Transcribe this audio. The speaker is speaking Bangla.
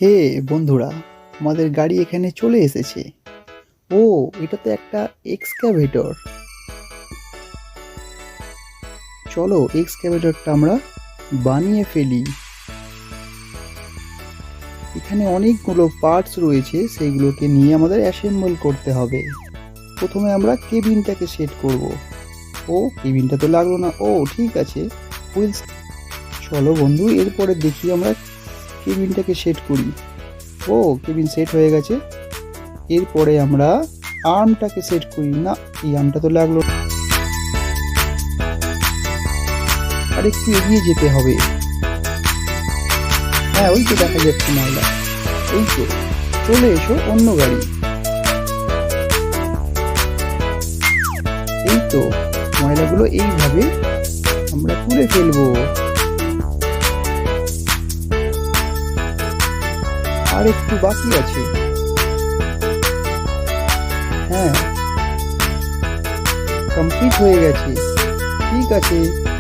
হে বন্ধুরা, আমাদের গাড়ি এখানে চলে এসেছে। ও, এটা তো একটা এক্সক্যাভেটর। চলো এক্সক্যাভেটরটা আমরা বানিয়ে ফেলি। এখানে অনেকগুলো পার্টস রয়েছে, সেইগুলোকে নিয়ে আমাদের অ্যাসেম্বল করতে হবে। প্রথমে আমরা কেবিনটাকে সেট করব। ও, কেবিনটা তো লাগলো না। ও ঠিক আছে, হুইলস। চলো বন্ধু, এরপরে দেখি আমরা কেবিনটাকে সেট করি। ও, কেবিন সেট হয়ে গেছে। এরপরে আমরা আর্মটাকে সেট করি। না, এই আর্মটা তো লাগলো না। আর একটু এগিয়ে যেতে হবে। হ্যাঁ, ওই তো দেখা যাচ্ছে ময়লা। এই তো, চলে এসো অন্য গাড়ি। এই তো, ময়লাগুলো এইভাবে আমরা তুলে ফেলবো। আর একটু বাকি আছে। হ্যাঁ, কমপ্লিট হয়ে গেছে। ঠিক আছে।